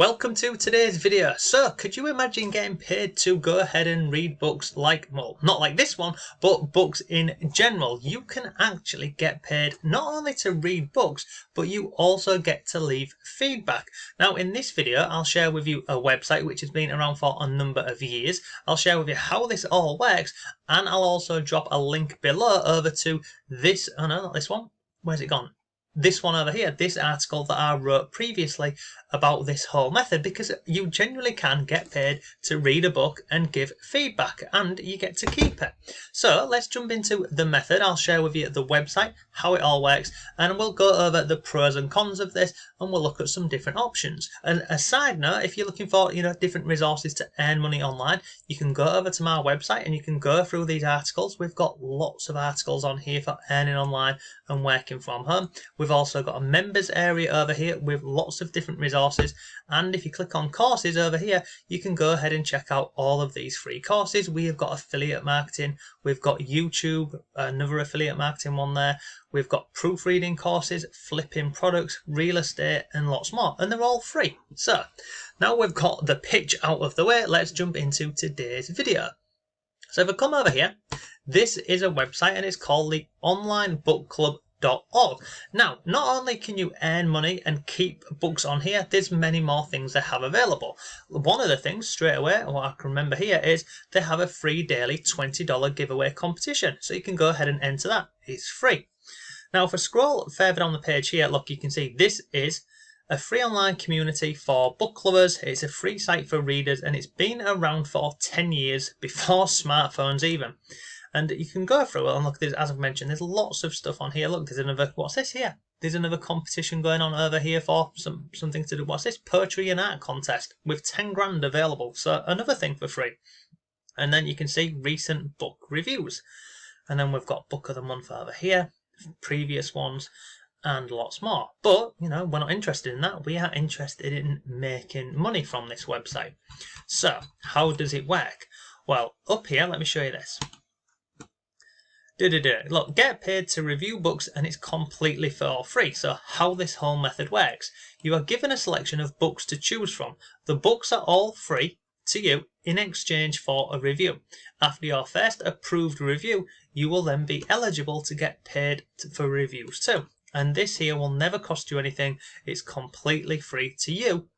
Welcome to today's video. So, could you imagine getting paid to go ahead and read books like, well, not like this one, but books in general? You can actually get paid not only to read books, but you also get to leave feedback. Now, in this video, I'll share with you a website which has been around for a number of years. I'll share with you how this all works, and I'll also drop a link below over to this, oh no, not this one. Where's it gone? This one over here, this article that I wrote previously about this whole method, because you genuinely can get paid to read a book and give feedback, and you get to keep it. So let's jump into the method. I'll share with you the website, how it all works, and we'll go over the pros and cons of this, and we'll look at some different options. And a side note, if you're looking for different resources to earn money online, you can go over to my website and you can go through these articles. We've got lots of articles on here for earning online and working from home. We've also got a members area over here with lots of different resources, and if you click on courses over here, you can go ahead and check out all of these free courses. We have got affiliate marketing, we've got YouTube, another affiliate marketing one there, we've got proofreading courses, flipping products, real estate, and lots more, and they're all free. So now we've got the pitch out of the way, let's jump into today's video. So if I come over here, this is a website and it's called the onlinebookclub.org. Now, not only can you earn money and keep books on here, there's many more things they have available. One of the things straight away, what I can remember here, is they have a free daily $20 giveaway competition. So you can go ahead and enter that. It's free. Now, if I scroll further down the page here, look, you can see this is a free online community for book lovers. It's a free site for readers, and it's been around for 10 years before smartphones even. And you can go through it and look, as I've mentioned, there's lots of stuff on here. Look, there's another, what's this here? There's another competition going on over here for something to do. What's this? Poetry and art contest with 10 grand available. So another thing for free. And then you can see recent book reviews. And then we've got book of the month over here, previous ones, and lots more. But, we're not interested in that. We are interested in making money from this website. So how does it work? Well, up here, let me show you this. Look, get paid to review books and it's completely for free. So how this whole method works, you are given a selection of books to choose from. The books are all free to you in exchange for a review. After your first approved review, you will then be eligible to get paid for reviews too. And this here will never cost you anything. It's completely free to you.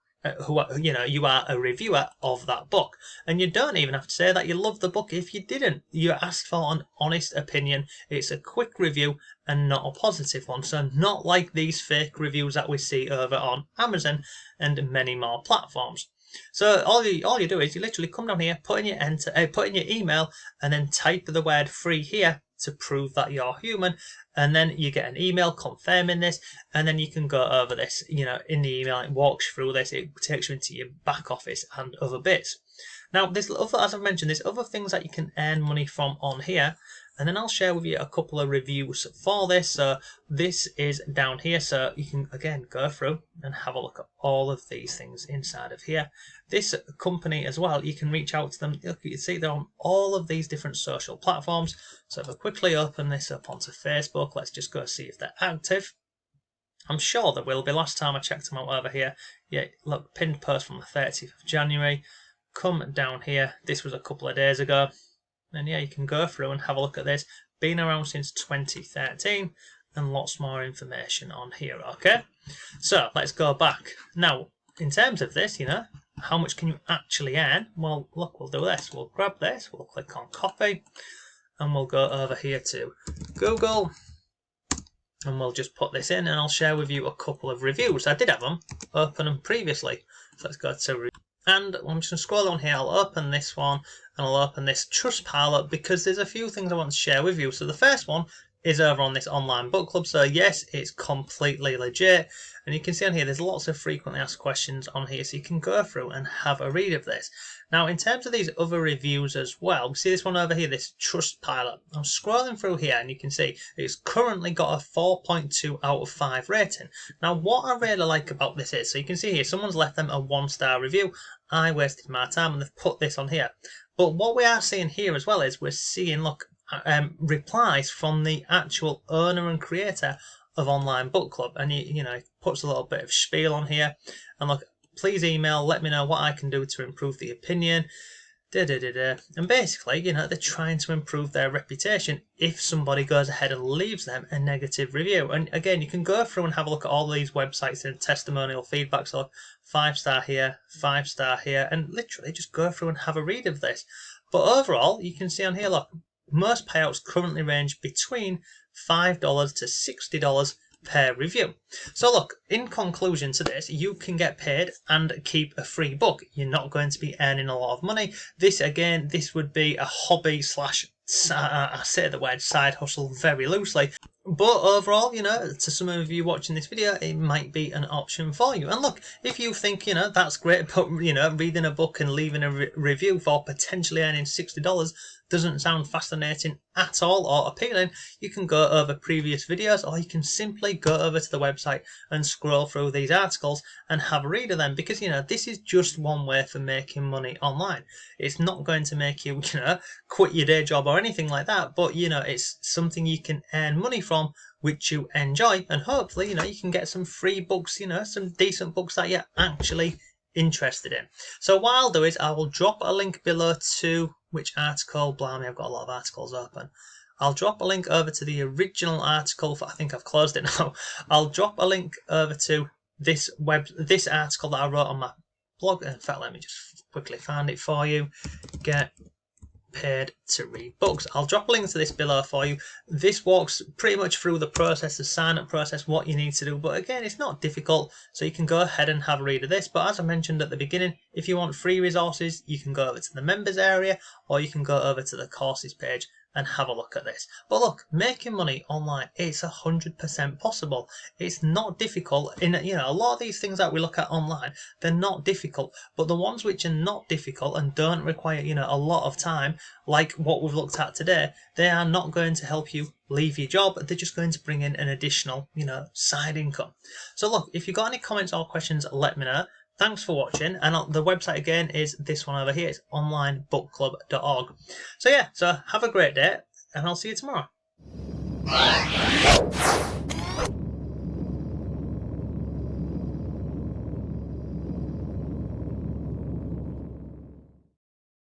You are a reviewer of that book, and you don't even have to say that you love the book. If you didn't, you asked for an honest opinion. It's a quick review and not a positive one, so not like these fake reviews that we see over on Amazon and many more platforms. So all you do is you literally come down here, put in your email, and then type the word free here to prove that you're human, and then you get an email confirming this, and then you can go over this, in the email. It walks you through this, it takes you into your back office and other bits. Now, as I've mentioned, there's other things that you can earn money from on here, and then I'll share with you a couple of reviews for this. So this is down here, so you can again go through and have a look at all of these things inside of here. This company as well, you can reach out to them. You can see they're on all of these different social platforms. So if I quickly open this up onto Facebook, let's just go see if they're active. I'm sure there will be. Last time I checked them out over here, yeah, look, pinned post from the 30th of January. Come down here, this was a couple of days ago, and yeah, you can go through and have a look at this. Been around since 2013, and lots more information on here. Okay, so let's go back now. In terms of this, how much can you actually earn? Well, look, we'll do this. We'll grab this, we'll click on copy, and we'll go over here to Google, and we'll just put this in, and I'll share with you a couple of reviews. I did have them open previously, so let's go to review. And I'm just going to scroll down here. I'll open this one and I'll open this Trustpilot because there's a few things I want to share with you. So the first one is over on this online book club. So yes, it's completely legit. And you can see on here, there's lots of frequently asked questions on here. So you can go through and have a read of this. Now, in terms of these other reviews as well, we see this one over here, this Trustpilot. I'm scrolling through here and you can see it's currently got a 4.2 out of 5 rating. Now, what I really like about this is, so you can see here, someone's left them a 1-star review. I wasted my time and they've put this on here. But what we are seeing here as well is we're seeing, look, replies from the actual owner and creator of Online Book Club, and he puts a little bit of spiel on here, and look, please email, let me know what I can do to improve the opinion. And basically, they're trying to improve their reputation if somebody goes ahead and leaves them a negative review. And again, you can go through and have a look at all these websites and testimonial feedback. So 5-star here, 5-star here, and literally just go through and have a read of this. But overall, you can see on here, look, most payouts currently range between $5 to $60 per review. So look, in conclusion to this, you can get paid and keep a free book. You're not going to be earning a lot of money. This would be a hobby slash, I say the word side hustle very loosely. But overall, to some of you watching this video, it might be an option for you. And look, if you think, that's great, but, reading a book and leaving a review for potentially earning $60 doesn't sound fascinating at all or appealing, you can go over previous videos, or you can simply go over to the website and scroll through these articles and have a read of them, because this is just one way for making money online. It's not going to make you quit your day job or anything like that, but it's something you can earn money from, which you enjoy, and hopefully you can get some free books, some decent books that you're actually interested in. So what I'll do is I will drop a link below to which article. Blimey, I've got a lot of articles open. I'll drop a link over to the original article. I think I've closed it now. I'll drop a link over to this article that I wrote on my blog. In fact, let me just quickly find it for you. Get paid to read books. I'll drop a link to this below for you. This walks pretty much through the process, the sign up process, what you need to do, but again, it's not difficult, so you can go ahead and have a read of this. But as I mentioned at the beginning, if you want free resources, you can go over to the members area, or you can go over to the courses page and have a look at this. But look, making money online, it's 100% possible. It's not difficult. A lot of these things that we look at online, they're not difficult, but the ones which are not difficult and don't require a lot of time, like what we've looked at today, they are not going to help you leave your job. They're just going to bring in an additional side income. So look, if you've got any comments or questions, let me know. Thanks for watching, and the website again is this one over here. It's onlinebookclub.org. So yeah, so have a great day, and I'll see you tomorrow.